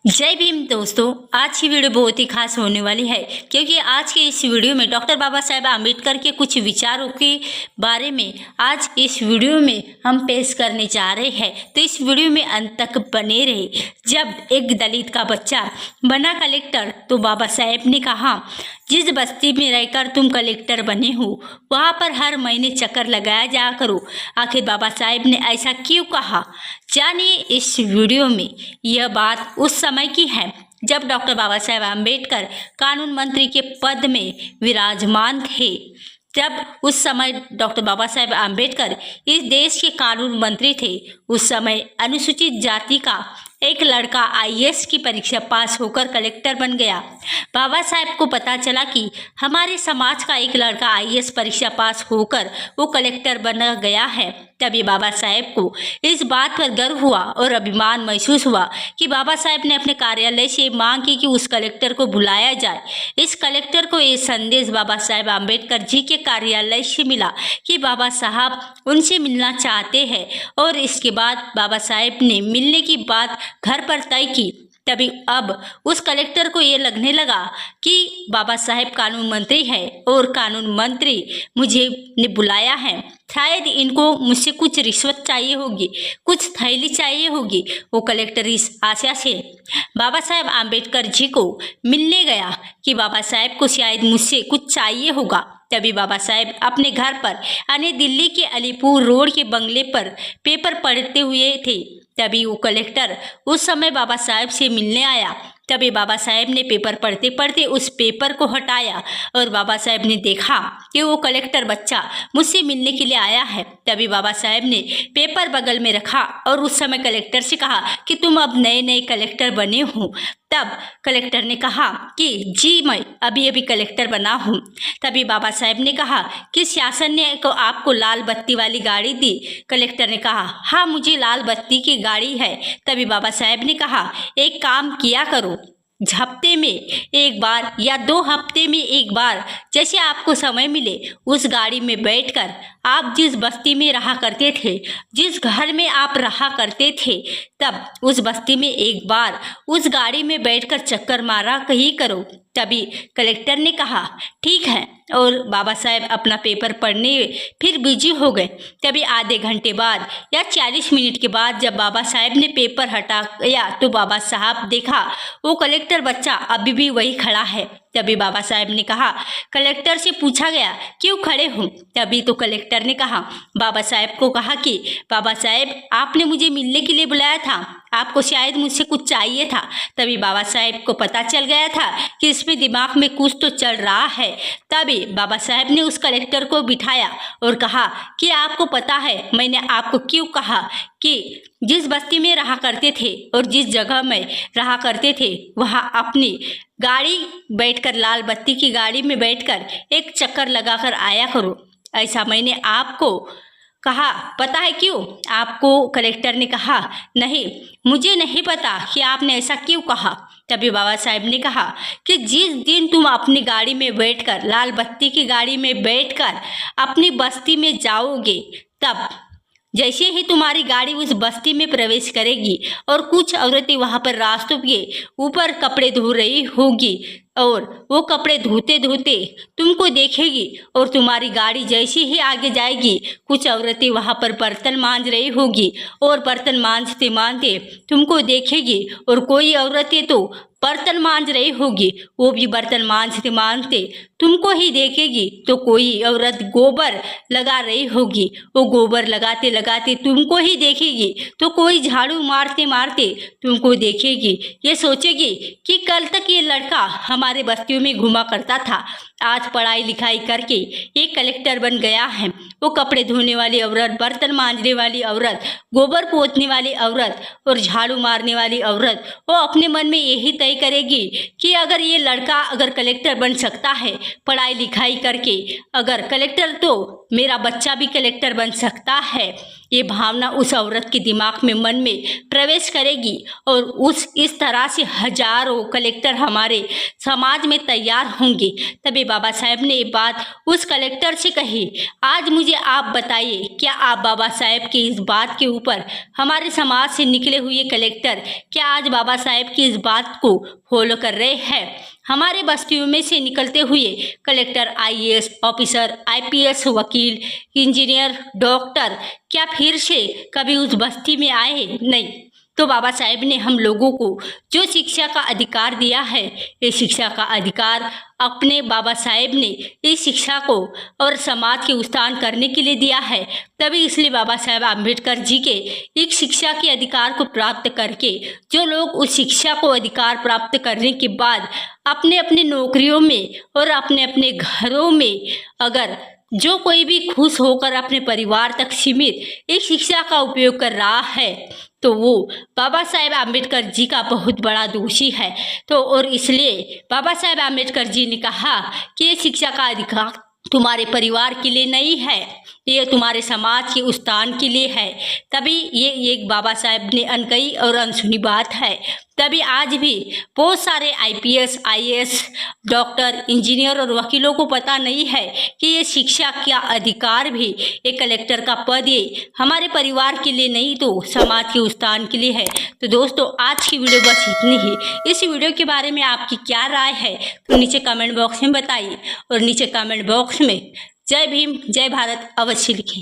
जय भीम दोस्तों। आज की वीडियो बहुत ही खास होने वाली है क्योंकि आज के इस वीडियो में डॉक्टर बाबा साहेब आम्बेडकर के कुछ विचारों के बारे में आज इस वीडियो में हम पेश करने जा रहे हैं। तो इस वीडियो में अंत तक बने रहे। जब एक दलित का बच्चा बना कलेक्टर तो बाबा साहेब ने कहा, जिस बस्ती में रहकर तुम कलेक्टर बने हो वहाँ पर हर महीने चक्कर लगाया जा करो। आखिर बाबा साहेब ने ऐसा क्यों कहा, जानिए इस वीडियो में। यह बात उस समय की है जब डॉक्टर बाबा साहेब आम्बेडकर कानून मंत्री के पद में विराजमान थे। जब उस समय डॉक्टर बाबा साहेब आम्बेडकर इस देश के कानून मंत्री थे, उस समय अनुसूचित जाति का एक लड़का आईएएस की परीक्षा पास होकर कलेक्टर बन गया। बाबा साहेब को पता चला कि हमारे समाज का एक लड़का आईएएस परीक्षा पास होकर वो कलेक्टर बन गया है। तभी बाबा साहेब को इस बात पर गर्व हुआ और अभिमान महसूस हुआ कि बाबा साहेब ने अपने कार्यालय से मांग की कि उस कलेक्टर को बुलाया जाए। इस कलेक्टर को ये संदेश बाबा साहेब आम्बेडकर जी के कार्यालय से मिला कि बाबा साहब उनसे मिलना चाहते हैं, और इसके बाद बाबा साहेब ने मिलने की बात घर पर तय की। तभी अब उस कलेक्टर को ये लगने लगा कि बाबा साहेब कानून मंत्री है और कानून मंत्री मुझे ने बुलाया है, शायद इनको मुझसे कुछ रिश्वत चाहिए होगी, कुछ थैली चाहिए होगी। वो कलेक्टर इस आशा से बाबा साहेब आम्बेडकर जी को मिलने गया कि बाबा साहेब को शायद मुझसे कुछ चाहिए होगा। तभी बाबा साहेब अपने घर पर यानी दिल्ली के अलीपुर रोड के बंगले पर पेपर पढ़ते हुए थे। तभी वो कलेक्टर उस समय बाबा साहेब से मिलने आया। तभी बाबा साहेब ने पेपर पढ़ते पढ़ते उस पेपर को हटाया और बाबा साहेब ने देखा कि वो कलेक्टर बच्चा मुझसे मिलने के लिए आया है। तभी बाबा साहेब ने पेपर बगल में रखा और उस समय कलेक्टर से कहा कि तुम अब नए नए कलेक्टर बने हो। तब कलेक्टर ने कहा कि जी मैं अभी अभी कलेक्टर बना हूँ। तभी बाबा साहेब ने कहा कि शासन ने आपको लाल बत्ती वाली गाड़ी दी। कलेक्टर ने कहा हाँ मुझे लाल बत्ती की गाड़ी है। तभी बाबा साहेब ने कहा एक काम किया करो, हफ्ते में एक बार या 2 हफ्ते में एक बार जैसे आपको समय मिले उस गाड़ी में बैठकर आप जिस बस्ती में रहा करते थे, जिस घर में आप रहा करते थे, तब उस बस्ती में एक बार उस गाड़ी में बैठकर चक्कर मारा ही करो। तभी कलेक्टर ने कहा ठीक है, और बाबा साहेब अपना पेपर पढ़ने फिर बिजी हो गए। तभी आधे घंटे बाद या 40 मिनट के बाद जब बाबा साहेब ने पेपर हटाया तो बाबा साहब देखा वो कलेक्टर बच्चा अभी भी वही खड़ा है। तभी बाबा साहेब ने कहा, कलेक्टर से पूछा गया क्यों खड़े हो? तभी तो कलेक्टर ने कहा बाबा साहेब को कहा कि बाबा साहेब आपने मुझे मिलने के लिए बुलाया था, आपको शायद मुझसे कुछ चाहिए था। तभी बाबा साहेब को पता चल गया था कि इसमें दिमाग में कुछ तो चल रहा है। तभी बाबा साहेब ने उस कलेक्टर को बिठाया और कहा कि आपको पता है मैंने आपको क्यों कहा कि जिस बस्ती में रहा करते थे और जिस जगह में रहा करते थे वहाँ अपनी गाड़ी बैठकर लाल बत्ती की गाड़ी में बैठकर एक चक्कर लगाकर आया करो, ऐसा मैंने आपको कहा। पता है क्यों आपको? कलेक्टर ने कहा नहीं मुझे नहीं पता कि आपने ऐसा क्यों कहा। तभी बाबा साहेब ने कहा कि जिस दिन तुम अपनी गाड़ी में बैठकर लाल बत्ती की गाड़ी में बैठकर अपनी बस्ती में जाओगे, तब जैसे ही तुम्हारी गाड़ी उस बस्ती में प्रवेश करेगी और कुछ औरतें वहाँ पर रास्तों के ऊपर कपड़े धो रही होगी और वो कपड़े धोते धोते तुमको देखेगी, और तुम्हारी गाड़ी जैसे ही आगे जाएगी कुछ औरतें वहाँ पर बर्तन मांज रही होगी और बर्तन मांजते मांजते तुमको देखेगी, और कोई औरतें तो बर्तन मांज रही होगी वो भी बर्तन मांजते मांजते तुमको ही देखेगी, तो कोई औरत गोबर लगा रही होगी वो गोबर लगाते लगाते तुमको ही देखेगी, तो कोई झाड़ू मारते मारते तुमको देखेगी। ये सोचेगी कि कल तक ये लड़का हमारे बस्तियों में घुमा करता था, आज पढ़ाई लिखाई करके एक कलेक्टर बन गया है। वो कपड़े धोने वाली औरत, बर्तन मांजने वाली औरत, गोबर पोंछने वाली औरत और झाड़ू मारने वाली औरत, वो अपने मन में यही तय तय करेगी कि अगर ये लड़का अगर कलेक्टर बन सकता है पढ़ाई लिखाई करके, अगर कलेक्टर तो मेरा बच्चा भी कलेक्टर बन सकता है, ये भावना उस औरत के दिमाग में मन में प्रवेश करेगी और इस तरह से हजारों कलेक्टर हमारे समाज में तैयार होंगे। तभी बाबा साहेब ने ये बात उस कलेक्टर से कही। आज मुझे आप बताइए, क्या आप बाबा साहेब की इस बात के ऊपर, हमारे समाज से निकले हुए कलेक्टर क्या आज बाबा साहेब की इस बात को फॉलो कर रहे हैं? हमारे बस्तियों में से निकलते हुए कलेक्टर, आईएएस ऑफिसर, आईपीएस, वकील, इंजीनियर, डॉक्टर क्या फिर से कभी उस बस्ती में आए? नहीं। तो बाबा साहेब ने हम लोगों को जो शिक्षा का अधिकार दिया है, ये शिक्षा का अधिकार अपने बाबा साहेब ने इस शिक्षा को और समाज के उत्थान करने के लिए दिया है। तभी इसलिए बाबा साहेब आम्बेडकर जी के एक शिक्षा के अधिकार को प्राप्त करके जो लोग उस शिक्षा को अधिकार प्राप्त करने के बाद अपने अपने नौकरियों में और अपने अपने घरों में अगर जो कोई भी खुश होकर अपने परिवार तक सीमित इस शिक्षा का उपयोग कर रहा है, तो वो बाबा साहेब आम्बेडकर जी का बहुत बड़ा दोषी है। तो और इसलिए बाबा साहेब आम्बेडकर जी ने कहा कि ये शिक्षा का अधिकार तुम्हारे परिवार के लिए नहीं है, ये तुम्हारे समाज के उत्थान के लिए है। तभी ये एक बाबा साहेब ने अनकही और अनसुनी बात है। तभी आज भी बहुत सारे आईपीएस, आईएएस, डॉक्टर, इंजीनियर और वकीलों को पता नहीं है कि ये शिक्षा का अधिकार भी एक कलेक्टर का पद ये हमारे परिवार के लिए नहीं तो समाज के उत्थान के लिए है। तो दोस्तों, आज की वीडियो बस इतनी ही। इस वीडियो के बारे में आपकी क्या राय है तो नीचे कमेंट बॉक्स में बताइए और नीचे कमेंट बॉक्स में जय भीम, जय भारत अवश्य लिखें।